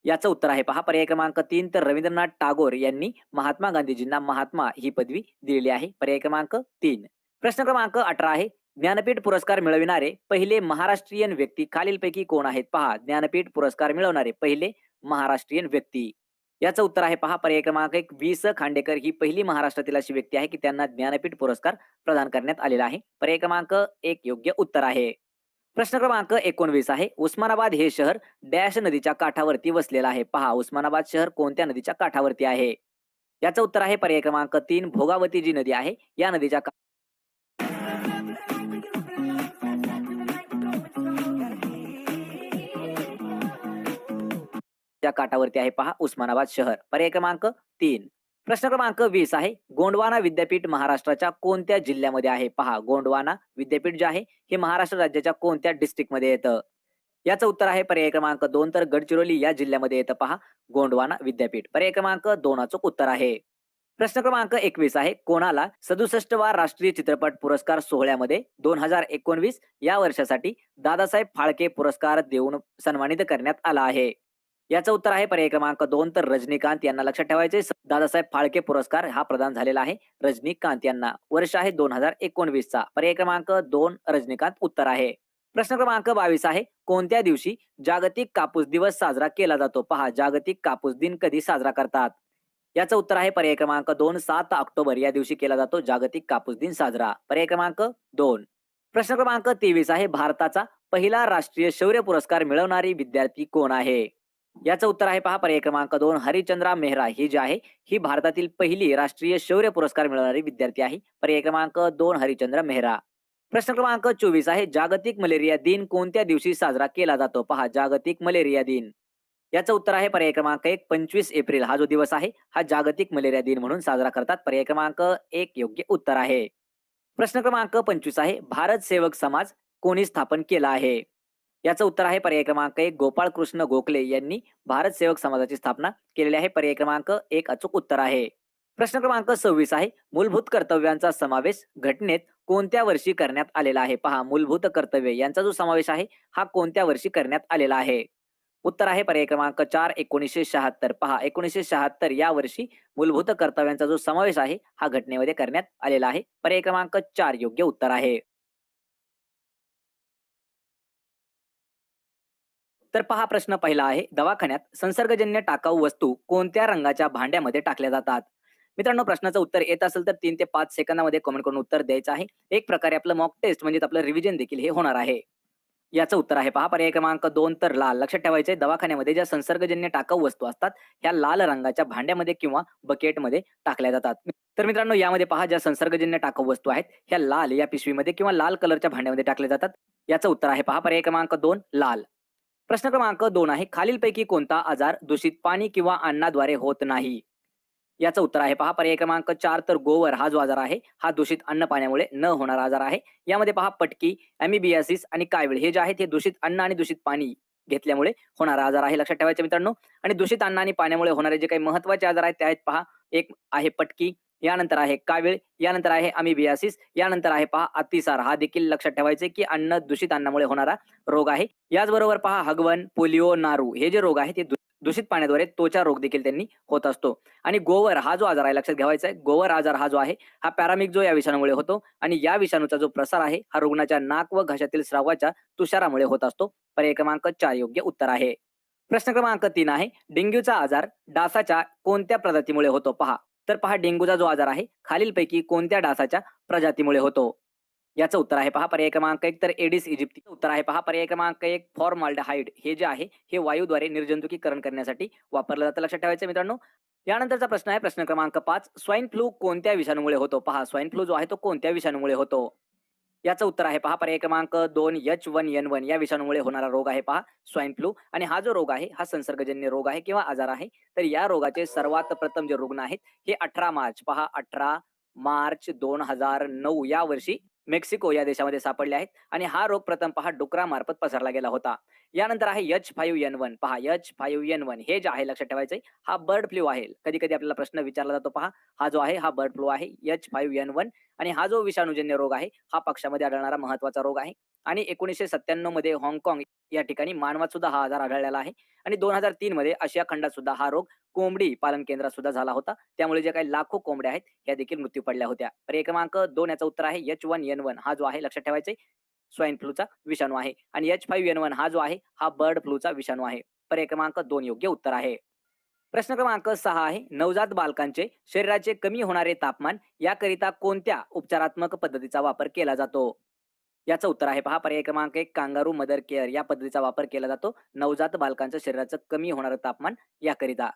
याचं उत्तर आहे पहा पर्याय क्रमांक 3 तर रवींद्रनाथ टागोर यांनी महात्मा गांधीजींना महात्मा ही पदवी दिलेली आहे. पर्याय क्रमांक 3. प्रश्न क्रमांक 18 आहे ज्ञानपीठ पुरस्कार मिळविणारे पहिले महाराष्ट्रीयन व्यक्ती खालीलपैकी कोण आहेत? पहा ज्ञानपीठ पुरस्कार मिळवणारे पहिले महाराष्ट्रीयन व्यक्ती. याचं उत्तर आहे पहा पर्याय क्रमांक 1 वि.स. खांडेकर ही पहिली महाराष्ट्रातील अशी व्यक्ती आहे की त्यांना ज्ञानपीठ पुरस्कार प्रदान करण्यात आलेला आहे. पर्याय क्रमांक 1 योग्य उत्तर आहे. प्रश्न क्रमांक 19 आहे उस्मानाबाद हे शहर डॅश नदीच्या काठावरती वसलेलं आहे. पहा उस्मानाबाद शहर कोणत्या नदीच्या काठावरती आहे? याचं उत्तर आहे पर्याय क्रमांक 3 भोगावती जी नदी आहे या नदीच्या काठावरती आहे पहा उस्मानाबाद शहर. पर्याय क्रमांक 3. प्रश्न क्रमांक 20 आहे गोंडवाना विद्यापीठ महाराष्ट्राच्या कोणत्या जिल्ह्यामध्ये आहे? पहा गोंडवाना विद्यापीठ जे आहे हे महाराष्ट्र राज्याच्या कोणत्या डिस्ट्रिक्ट मध्ये येतं? याचं उत्तर आहे पर्याय क्रमांक 2 तर गडचिरोली या जिल्ह्यामध्ये येतं पहा गोंडवाना विद्यापीठ. पर्याय क्रमांक 2 अचूक उत्तर आहे. प्रश्न क्रमांक 21 आहे कोणाला 67वा राष्ट्रीय चित्रपट पुरस्कार सोहळ्यामध्ये 2019 या वर्षासाठी दादासाहेब फाळके पुरस्कार देऊन सन्मानित करण्यात आला आहे? याचं उत्तर आहे पर्याय क्रमांक 2 तर रजनीकांत यांना. लक्षात ठेवायचे दादासाहेब फाळके पुरस्कार हा प्रदान झालेला आहे रजनीकांत यांना. वर्ष आहे 2019 चा. पर्याय क्रमांक 2 रजनीकांत उत्तर आहे. प्रश्न क्रमांक 22 आहे कोणत्या दिवशी जागतिक कापूस दिवस साजरा केला जातो? पहा जागतिक कापूस दिन कधी साजरा करतात? याचं उत्तर आहे पर्याय क्रमांक 2 7 ऑक्टोबर या दिवशी केला जातो जागतिक कापूस दिन साजरा. पर्याय क्रमांक 2. प्रश्न क्रमांक 23 आहे भारताचा पहिला राष्ट्रीय शौर्य पुरस्कार मिळवणारी विद्यार्थी कोण आहे? याचं उत्तर आहे पहा पर्याय क्रमांक 2 हरिचंद्रा मेहरा ही जी आहे ही भारतातील पहिली राष्ट्रीय शौर्य पुरस्कार मिळवणारी विद्यार्थी आहे. पर्याय क्रमांक 2 हरिचंद्र मेहरा. प्रश्न क्रमांक 24 आहे जागतिक मलेरिया दिन कोणत्या दिवशी साजरा केला जातो? पहा जागतिक मलेरिया दिन. याचं उत्तर आहे पर्याय क्रमांक 1 25 एप्रिल हा जो दिवस आहे हा जागतिक मलेरिया दिन म्हणून साजरा करतात. पर्याय क्रमांक 1 योग्य उत्तर आहे. प्रश्न क्रमांक 25 आहे भारत सेवक समाज कोणी स्थापन केला आहे? याचं उत्तर आहे पर्याय क्रमांक 1 गोपाळ कृष्ण गोखले यांनी भारत सेवक समाजाची स्थापना केलेली आहे. पर्याय क्रमांक 1 अचूक उत्तर आहे. प्रश्न क्रमांक 26 आहे मूलभूत कर्तव्यांचा समावेश घटनेत कोणत्या वर्षी करण्यात आलेला आहे? पहा मूलभूत कर्तव्य यांचा जो समावेश आहे हा कोणत्या वर्षी करण्यात आलेला आहे? उत्तर आहे पर्याय क्रमांक 4 1976. पहा 1976 या वर्षी मूलभूत कर्तव्यांचा जो समावेश आहे हा घटनेमध्ये करण्यात आलेला आहे. पर्याय क्रमांक 4 योग्य उत्तर आहे. तर पहा प्रश्न पहिला आहे दवाखान्यात संसर्गजन्य टाकाऊ वस्तू कोणत्या रंगाच्या भांड्यामध्ये टाकल्या जातात? मित्रांनो प्रश्नाचं उत्तर येत असेल तर 3 ते 5 सेकंदामध्ये कमेंट करून उत्तर द्यायचं आहे. एक प्रकारे आपलं मॉक टेस्ट म्हणजे आपलं रिव्हिजन देखील हे होणार आहे. याचं उत्तर आहे पहा पर्याय क्रमांक 2 तर लाल. लक्षात ठेवायचे दवाखान्यामध्ये ज्या संसर्गजन्य टाकाऊ वस्तू असतात ह्या लाल रंगाच्या भांड्यामध्ये किंवा बकेटमध्ये टाकल्या जातात. तर मित्रांनो यामध्ये पहा ज्या संसर्गजन्य टाकाऊ वस्तू आहेत ह्या लाल या पिशवीमध्ये किंवा लाल कलरच्या भांड्यामध्ये टाकल्या जातात. याचं उत्तर आहे पहा पर्याय क्रमांक 2 लाल. प्रश्न क्रमांक 2 आहे, खालीलपैकी कोणता आजार दूषित पाणी किंवा अन्नाद्वारे होत नाही? याचं उत्तर आहे पहा पर्याय क्रमांक 4 तर गोवर हा जो आजार आहे, हा दूषित अन्न पाण्यामुळे न होणारा आजार आहे. यामध्ये पहा पटकी, ॲमिबियासिस आणि कावीळ हे जे आहेत हे दूषित अन्न आणि दूषित पाणी घेतल्यामुळे होणारा आजार आहे. लक्षात ठेवायचं मित्रांनो. आणि दूषित अन्न आणि पाण्यामुळे होणारे जे काही महत्त्वाचे आजार आहेत ते आहेत पहा, एक आहे पटकी, यानंतर आहे कावीळ, यानंतर आहे ॲमिबियासिस, यानंतर आहे पहा अतिसार. हा देखील लक्षात ठेवायचे की दूषित अन्नामुळे होणारा रोग आहे. याचबरोबर पहा हगवण, पोलिओ, नारू हे जे रोग आहेत ते दूषित पाण्याद्वारे त्वचा रोग देखील त्यांनी होत असतो. आणि गोवर हा जो आजार आहे लक्षात ठेवायचा आहे. गोवर आजार हा जो आहे हा पॅरामिक्झो या विषाणूमुळे होतो आणि या विषाणूचा जो प्रसार आहे हा रुग्णाच्या नाक व घशातील स्रावाच्या तुषारामुळे होत असतो. पर्याय क्रमांक 4 योग्य उत्तर आहे. प्रश्न क्रमांक 3 आहे, डेंग्यूचा आजार डासाच्या कोणत्या प्रजातीमुळे होतो? पहा. तर पहा डेंग्यूचा जो आजार आहे खालीलपैकी कोणत्या डासाच्या प्रजातीमुळे होतो? याचं उत्तर आहे पहा पर्याय क्रमांक 1 तर एडिस इजिप्ती. उत्तर आहे पहा पर्याय क्रमांक 1 फॉर्माल्डिहाइड हे जे आहे हे वायूद्वारे निर्जंतुकीकरण करण्यासाठी वापरलं जातं. लक्षात ठेवायचं मित्रांनो. यानंतरचा प्रश्न आहे प्रश्न क्रमांक 5, स्वाईन फ्लू कोणत्या विषाणूमुळे होतो? पहा स्वाईन फ्लू जो आहे तो कोणत्या विषाणूमुळे होतो? याचं उत्तर आहे पहा पर्याय क्रमांक 2 H1N1 या विषाणूमुळे होणारा रोग आहे पहा स्वाईन फ्लू. आणि हा जो रोग आहे हा संसर्गजन्य रोग आहे किंवा आजार आहे. तर या रोगाचे सर्वात प्रथम जे रुग्ण आहेत हे 18 मार्च पहा 18 मार्च 2009 या वर्षी मेक्सिको या देशामध्ये सापडले आहेत. आणि हा रोग प्रथम पहा डुकरामार्फत पसरला गेला होता. यानंतर आहे H5N1 पहा H5N1 हे जे आहे लक्षात ठेवायचंय हा बर्ड फ्लू आहे. कधी कधी आपल्याला प्रश्न विचारला जातो पहा हा जो आहे हा बर्ड फ्लू आहे H5N1. आणि हा जो विषाणूजन्य रोग आहे हा पक्ष्यामध्ये आढळणारा महत्वाचा रोग आहे. आणि 1997 मध्ये हाँगकाँग या ठिकाणी मानवात सुद्धा हा आजार आढळलेला आहे. आणि 2003 मध्ये आशिया खंडात सुद्धा हा रोग कोंबडी पालन केंद्रात सुद्धा झाला होता. त्यामुळे जे काही लाखो कोंबड्या आहेत या देखील मृत्यू पडल्या होत्या. पर्याय क्रमांक 2 याचं उत्तर आहे H1N1 हा जो आहे लक्षात ठेवायचे स्वाईन फ्लूचा विषाणू आहे. आणि H5N1 हा जो आहे हा बर्ड फ्लूचा विषाणू आहे. पर्याय क्रमांक 2 योग्य उत्तर आहे. प्रश्न क्रमांक 6 आहे, नवजात बालकांचे शरीराचे कमी होणारे तापमान याकरिता कोणत्या उपचारात्मक पद्धतीचा वापर केला जातो? याचं उत्तर आहे पहा पर्याय क्रमांक 1 कांगारू मदर केअर या पद्धतीचा वापर केला जातो नवजात बालकांच्या शरीराचं कमी होणारं तापमान याकरिता.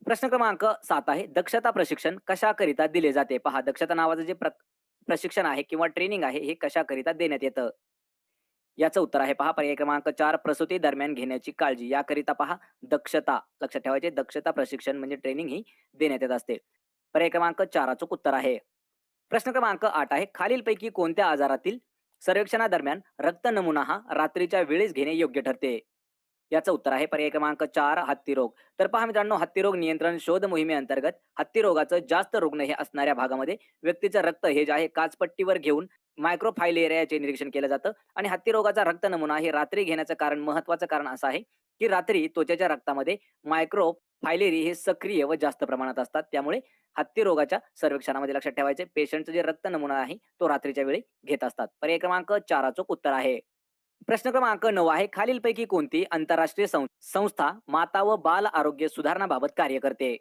प्रश्न क्रमांक 7 आहे, दक्षता प्रशिक्षण कशाकरिता दिले जाते? पहा दक्षता नावाचं जे प्रशिक्षण आहे किंवा ट्रेनिंग आहे हे कशाकरिता देण्यात येतं? याचं उत्तर आहे पहा पर्याय क्रमांक 4 प्रसूती दरम्यान घेण्याची काळजी याकरिता पहा दक्षता. लक्षात ठेवायचे दक्षता प्रशिक्षण म्हणजे ट्रेनिंग ही देण्यात येत असते. पर्याय क्रमांक 4 अचूक उत्तर आहे. प्रश्न क्रमांक 8 आहे, खालीलपैकी कोणत्या आजारातील सर्वेक्षणादरम्यान रक्त नमुना हा रात्रीच्या वेळेस घेणे योग्य ठरते? याचं उत्तर आहे पर्याय क्रमांक 4 हत्तीरोग. तर पहा मित्रांनो हत्तीरोग नियंत्रण शोध मोहिमेअंतर्गत हत्तीरोगाचं जास्त रुग्ण हे असणाऱ्या भागामध्ये व्यक्तीचं रक्त हे जे आहे काचपट्टीवर घेऊन मायक्रोफायलेरियाचे निरीक्षण केलं जातं. आणि हत्तीरोगाचा रक्त नमुना हे रात्री घेण्याचं कारण महत्वाचं कारण असं आहे की रात्री त्वचेच्या रक्तामध्ये मायक्रोफायलेरी हे सक्रिय व जास्त प्रमाणात असतात. त्यामुळे हत्तीरोगाच्या सर्वेक्षणामध्ये लक्षात ठेवायचे पेशंटचा जे रक्त नमुना आहे तो रात्रीच्या वेळी घेत असतात. पर्याय क्रमांक 4 अचूक उत्तर आहे. प्रश्न क्रमांक 9 आहे, खालीलपैकी कोणती आंतरराष्ट्रीय संस्था माता व बाल आरोग्य सुधारणाबाबत कार्य करते?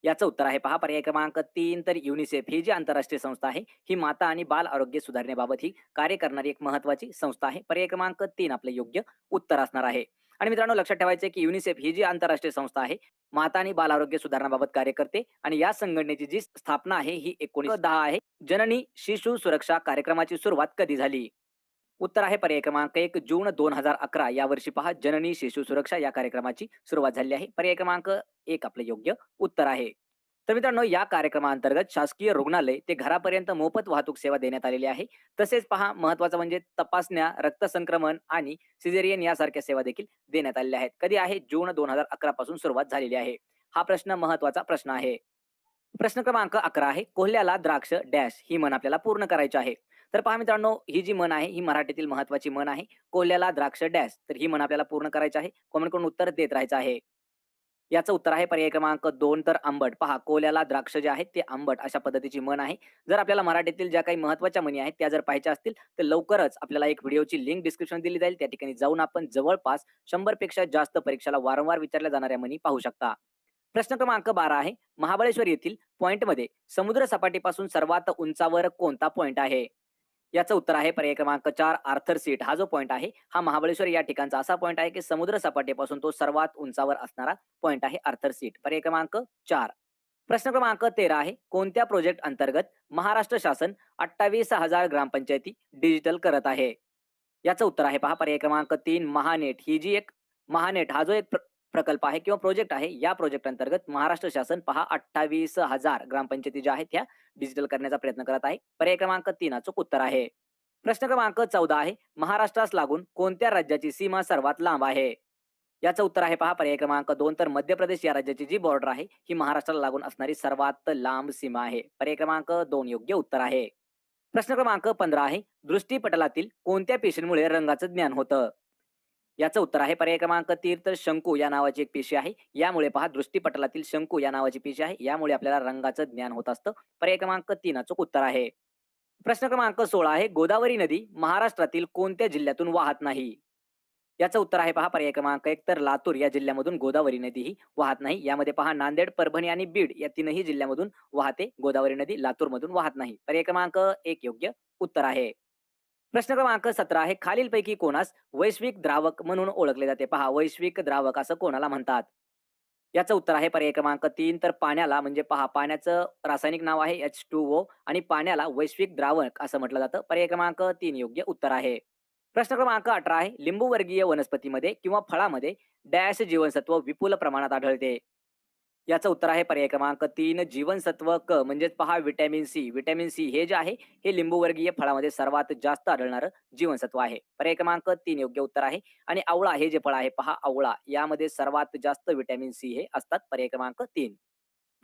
याचं उत्तर आहे पहा पर्याय क्रमांक 3 तर युनिसेफ ही जी आंतरराष्ट्रीय संस्था आहे ही माता आणि बाल आरोग्य सुधारण्याबाबत ही कार्य करणारी एक महत्वाची संस्था आहे. पर्याय क्रमांक 3 आपलं योग्य उत्तर असणार आहे. आणि मित्रांनो लक्षात ठेवायचे की युनिसेफ ही जी आंतरराष्ट्रीय संस्था आहे माता आणि बाल आरोग्य सुधारणाबाबत कार्य करते. आणि या संघटनेची जी स्थापना आहे ही 1910 आहे. जननी शिशु सुरक्षा कार्यक्रमाची सुरुवात कधी झाली? उत्तर आहे पर्याय क्रमांक 1 जून 2011 या वर्षी पहा जननी शिशु सुरक्षा या कार्यक्रमाची सुरुवात झाली आहे. पर्याय क्रमांक 1 आपलं योग्य उत्तर आहे. तर मित्रांनो या कार्यक्रमाअंतर्गत शासकीय रुग्णालय ते घरापर्यंत मोफत वाहतूक सेवा देण्यात आलेली आहे. तसेच पहा महत्वाचं म्हणजे तपासण्या, रक्त संक्रमण आणि सिझेरियन यासारख्या सेवा देखील देण्यात आलेल्या आहेत. कधी आहे? जून 2011 पासून सुरुवात झालेली आहे. हा प्रश्न महत्वाचा प्रश्न आहे. प्रश्न क्रमांक 11 आहे, कोल्ह्याला द्राक्ष डॅश ही म्हण आपल्याला पूर्ण करायची आहे. तर पहा मित्रांनो ही जी म्हण आहे ही मराठीतील महत्वाची म्हण आहे. कोल्ह्याला द्राक्ष डॅश तर ही म्हण आपल्याला पूर्ण करायची आहे. कमेंट करून उत्तर देत राहायचं आहे. याचं उत्तर आहे पर्याय क्रमांक 2 तर आंबट. पहा कोल्ह्याला द्राक्ष जे आहेत ते आंबट अशा पद्धतीची म्हण आहे. जर आपल्याला मराठीतील ज्या काही महत्वाच्या म्हणी आहेत त्या जर पाहायच्या असतील तर लवकरच आपल्याला एक व्हिडिओची लिंक डिस्क्रिप्शन दिली जाईल. त्या ठिकाणी जाऊन आपण जवळपास 100 पेक्षा जास्त परीक्षेला वारंवार विचारल्या जाणाऱ्या म्हणी पाहू शकता. प्रश्न क्रमांक 12 आहे, महाबळेश्वर येथील पॉइंटमध्ये समुद्र सपाटीपासून सर्वात उंचावर कोणता पॉइंट आहे? याचं उत्तर आहे पर्याय क्रमांक 4 आर्थर सीट. हा जो पॉइंट आहे हा महाबळेश्वर या ठिकाणचा असा पॉइंट आहे की समुद्र सपाटीपासून तो सर्वात उंचावर असणारा पॉइंट आहे आर्थर सीट. पर्याय क्रमांक 4. प्रश्न क्रमांक 13 आहे, कोणत्या प्रोजेक्ट अंतर्गत महाराष्ट्र शासन 28,000 ग्रामपंचायती डिजिटल करत आहे? याचं उत्तर आहे पहा पर्याय क्रमांक 3 महानेट. ही जी एक महानेट हा जो एक प्रकल्प आहे किंवा प्रोजेक्ट आहे, या प्रोजेक्ट अंतर्गत महाराष्ट्र शासन पहा 28,000 ग्रामपंचायती ज्या आहेत ह्या डिजिटल करण्याचा प्रयत्न करत आहे. पर्याय क्रमांक 3 अचूक उत्तर आहे. प्रश्न क्रमांक 14 आहे, महाराष्ट्रास लागून कोणत्या राज्याची सीमा सर्वात लांब आहे? याचं उत्तर आहे पहा पर्याय क्रमांक 2 तर मध्य प्रदेश या राज्याची जी बॉर्डर आहे ही महाराष्ट्राला लागून असणारी सर्वात लांब सीमा आहे. पर्याय क्रमांक 2 योग्य उत्तर आहे. प्रश्न क्रमांक 15 आहे, दृष्टीपटलातील कोणत्या पेशींमुळे रंगाचं ज्ञान होतं? याचं उत्तर आहे पर्याय क्रमांक 3 तर शंकू या नावाची एक पेशी आहे. यामुळे पहा दृष्टीपटलातील शंकू या नावाची पेशी आहे. यामुळे आपल्याला रंगाचं ज्ञान होत असतं. पर्याय क्रमांक 3 अचूक उत्तर आहे. प्रश्न क्रमांक 16 आहे, गोदावरी नदी महाराष्ट्रातील कोणत्या जिल्ह्यातून वाहत नाही? याचं उत्तर आहे पहा पर्याय क्रमांक 1 तर लातूर या जिल्ह्यामधून गोदावरी नदी ही वाहत नाही. यामध्ये पहा नांदेड, परभणी आणि बीड या तीनही जिल्ह्यामधून वाहते गोदावरी नदी, लातूरमधून वाहत नाही. पर्याय क्रमांक 1 योग्य उत्तर आहे. प्रश्न क्रमांक 17 आहे, खालीलपैकी कोणास वैश्विक द्रावक म्हणून ओळखले जाते? पहा वैश्विक द्रावक असं कोणाला म्हणतात? याचं उत्तर आहे पर्याय क्रमांक 3 तर पाण्याला, म्हणजे पहा पाण्याचं रासायनिक नाव आहे H2O आणि पाण्याला वैश्विक द्रावक असं म्हटलं जातं. पर्याय क्रमांक 3 योग्य उत्तर आहे. प्रश्न क्रमांक 18 आहे, लिंबूवर्गीय वनस्पतीमध्ये किंवा फळामध्ये डॅश जीवनसत्व विपुल प्रमाणात आढळते? याचं उत्तर आहे पर्याय क्रमांक 3 जीवनसत्व क म्हणजेच पहा विटॅमिन सी. विटॅमिन सी हे जे आहे हे लिंबूवर्गीय फळामध्ये सर्वात जास्त आढळणारं जीवनसत्व आहे. पर्याय क्रमांक 3 योग्य उत्तर आहे. आणि आवळा हे जे फळ आहे पहा आवळा यामध्ये सर्वात जास्त विटॅमिन सी हे असतात. पर्याय क्रमांक 3.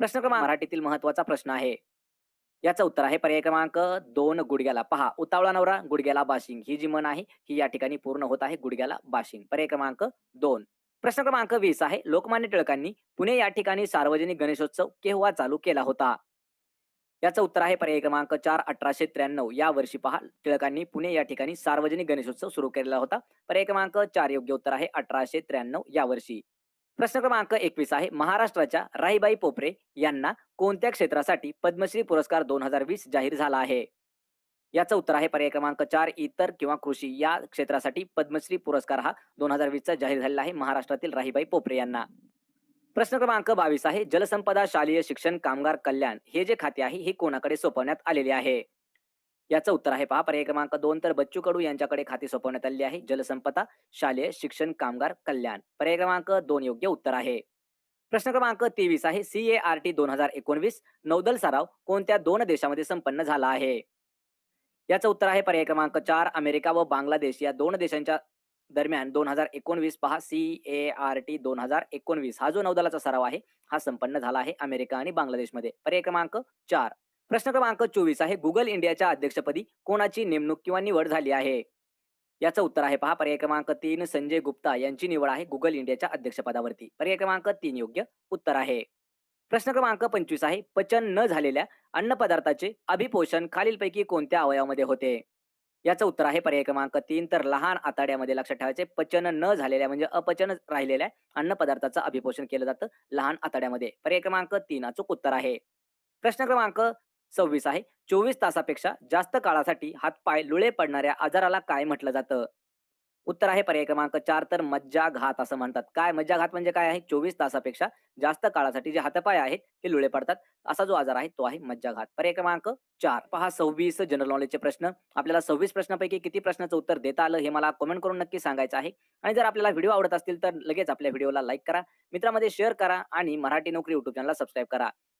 प्रश्न क्रमांक मराठीतील महत्वाचा प्रश्न आहे. याचं उत्तर आहे पर्याय क्रमांक 2 गुडघ्याला. पहा उतावळा नवरा गुडघ्याला बाशिंग ही जी म्हण आहे ही या ठिकाणी पूर्ण होत आहे गुडघ्याला बाशिंग. पर्याय क्रमांक 2. प्रश्न क्रमांक 20 आहे, लोकमान्य टिळकांनी पुणे या ठिकाणी सार्वजनिक गणेशोत्सव केव्हा चालू केला होता? याचं उत्तर आहे पर्याय क्रमांक 4 1893 या वर्षी पहा टिळकांनी पुणे या ठिकाणी सार्वजनिक गणेशोत्सव सुरू केलेला होता. पर्याय क्रमांक 4 योग्य उत्तर आहे 1893 या वर्षी. प्रश्न क्रमांक 21 आहे, महाराष्ट्राच्या राहीबाई पोपरे यांना कोणत्या क्षेत्रासाठी पद्मश्री पुरस्कार 2020 जाहीर झाला आहे? याचं उत्तर आहे पर्याय क्रमांक 4 इतर किंवा कृषी या क्षेत्रासाठी पद्मश्री पुरस्कार हा 2020 चा जाहीर झालेला आहे महाराष्ट्रातील राहीबाई पोपरे यांना. प्रश्न क्रमांक 22 आहे, जलसंपदा शालेय शिक्षण कामगार कल्याण हे जे खाते आहे हे कोणाकडे सोपवण्यात आलेले आहे? याचं उत्तर आहे पहा पर्याय क्रमांक 2 तर बच्चू कडू यांच्याकडे खाते सोपवण्यात आलेली आहे जलसंपदा शालेय शिक्षण कामगार कल्याण. पर्याय क्रमांक 2 योग्य उत्तर आहे. प्रश्न क्रमांक 23 आहे, CART 2019 नौदल सराव कोणत्या 2 देशामध्ये संपन्न झाला आहे? याचं उत्तर आहे पर्याय क्रमांक 4 अमेरिका व बांगलादेश या 2 देशांच्या दरम्यान 2019 पहा CART 2019 हा जो नौदलाचा सराव आहे हा संपन्न झाला आहे अमेरिका आणि बांगलादेशमध्ये. पर्याय क्रमांक 4. प्रश्न क्रमांक 24 आहे, गुगल इंडियाच्या अध्यक्षपदी कोणाची नेमणूक किंवा निवड झाली आहे? याचं उत्तर आहे पहा पर्याय क्रमांक 3 संजय गुप्ता यांची निवड आहे गुगल इंडियाच्या अध्यक्षपदावरती. पर्याय क्रमांक 3 योग्य उत्तर आहे. प्रश्न क्रमांक 25 आहे, पचन न झालेल्या अन्नपदार्थाचे अभिपोषण खालीलपैकी कोणत्या अवयवामध्ये होते? याचं उत्तर आहे पर्याय क्रमांक 3 तर लहान आतड्यामध्ये. लक्षात ठेवायचे पचन न झालेल्या म्हणजे अपचन राहिलेल्या अन्नपदार्थाचं अभिपोषण केलं जातं लहान आतड्यामध्ये. पर्याय क्रमांक 3 अचूक उत्तर आहे. प्रश्न क्रमांक 26 आहे, 24 तासापेक्षा जास्त काळासाठी हातपाय लुळे पडणाऱ्या आजाराला काय म्हटलं जातं? उत्तर आहे पर्याय क्रमांक 4 तर मज्जाघात असं म्हणतात. काय मज्जाघात म्हणजे काय आहे? 24 तासापेक्षा जास्त काळासाठी जे हातपाय आहेत हे लुळे पडतात असा जो आजार आहे तो आहे मज्जाघात. पर्याय क्रमांक 4. पहा 26 जनरल नॉलेजचे प्रश्न. आपल्याला 26 प्रश्नापैकी किती प्रश्नाचं उत्तर देता आलं हे मला कमेंट करून नक्की सांगायचं आहे. आणि जर आपल्याला व्हिडिओ आवडत असतील तर लगेच आपल्या व्हिडिओला लाईक करा, मित्रांमध्ये शेअर करा आणि मराठी नोकरी YouTube चॅनलला सबस्क्राईब करा.